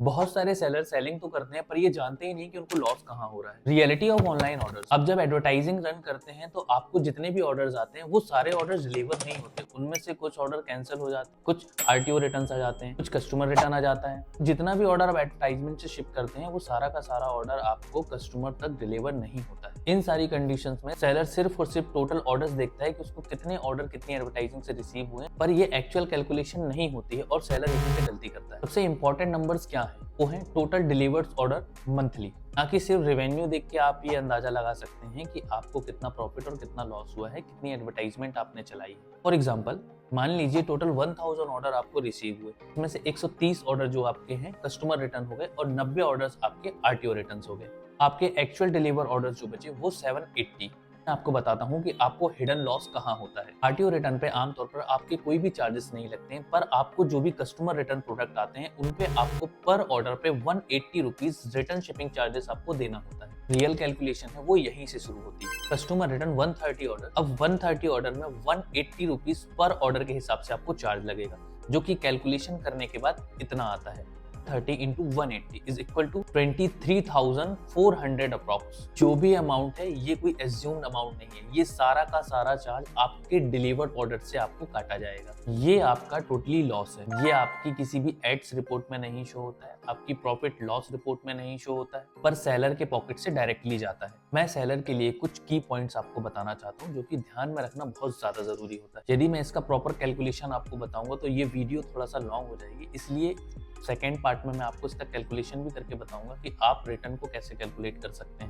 बहुत सारे seller selling तो करते हैं पर ये जानते ही नहीं कि उनको लॉस कहाँ हो रहा है। Reality of online orders. अब जब एडवर्टाइजिंग रन करते हैं तो आपको जितने भी ऑर्डर्स आते हैं वो सारे ऑर्डर्स डिलीवर नहीं होते। उनमें से कुछ ऑर्डर कैंसिल हो जाते हैं, कुछ आरटीओ रिटर्न आ जाते हैं, कुछ कस्टमर रिटर्न आ जाता है। जितना भी ऑर्डर आप एडवर्टाइजमेंट से शिप करते हैं वो सारा का सारा ऑर्डर आपको कस्टमर तक डिलीवर नहीं होता है। इन सारी कंडीशंस में सेलर सिर्फ और सिर्फ टोटल ऑर्डर्स देखता है कि उसको कितने ऑर्डर कितनी एडवर्टाइजिंग से रिसीव हुए, पर ये एक्चुअल कैलकुलेशन नहीं होती है और सेलर यहीं पे गलती करता है। सबसे इंपॉर्टेंट नंबर्स क्या है? वो है टोटल डिलीवर्ड ऑर्डर मंथली। ना कि सिर्फ रेवेन्यू देख के आप ये अंदाजा लगा सकते हैं कि आपको कितना प्रॉफिट और कितना लॉस हुआ है, कितनी एडवर्टाइजमेंट आपने चलाई है। फॉर एग्जांपल मान लीजिए टोटल 1000 ऑर्डर आपको रिसीव हुए, इसमें से 130 ऑर्डर जो आपके हैं कस्टमर रिटर्न हो गए और 90 ऑर्डर्स आपके आरटीओ रिटर्न हो गए। आपके एक्चुअल डिलीवर ऑर्डर्स जो बचे वो 780। मैं आपको बताता हूँ कि आपको हिडन लॉस कहाँ होता है। आरटीओ रिटर्न पे आमतौर पर आपके कोई भी चार्जेस नहीं लगते हैं, पर आपको जो भी कस्टमर रिटर्न प्रोडक्ट आते हैं उन पे आपको पर ऑर्डर पे 180 रुपीज रिटर्न शिपिंग चार्जेस आपको देना होता है। रियल कैलकुलेशन है वो यहीं से शुरू होती है। कस्टमर रिटर्न 130 ऑर्डर, अब 130 ऑर्डर में 180 रुपीज पर ऑर्डर के हिसाब से आपको चार्ज लगेगा, जो कि कैलकुलेशन करने के बाद इतना आता है 30 into 180 is equal to 23,400 approx. जो भी अमाउंट है ये कोई एज्यूम्ड अमाउंट नहीं है, ये सारा का सारा चार्ज आपके डिलीवर्ड ऑर्डर से आपको काटा जाएगा। ये आपका टोटली लॉस है। ये आपकी किसी भी एड्स रिपोर्ट में नहीं शो होता है, आपकी प्रॉफिट लॉस रिपोर्ट में नहीं शो होता है, पर सेलर के पॉकेट से डायरेक्टली जाता है। मैं सेलर के लिए कुछ की पॉइंट्स आपको बताना चाहता हूँ जो कि ध्यान में रखना बहुत ज्यादा जरूरी होता है। यदि मैं इसका प्रॉपर कैलकुलेशन आपको बताऊंगा तो ये वीडियो थोड़ा सा लॉन्ग हो जाएगी, इसलिए सेकेंड पार्ट में मैं आपको इसका कैलकुलेशन भी करके बताऊंगा कि आप रिटर्न को कैसे कैलकुलेट कर सकते हैं।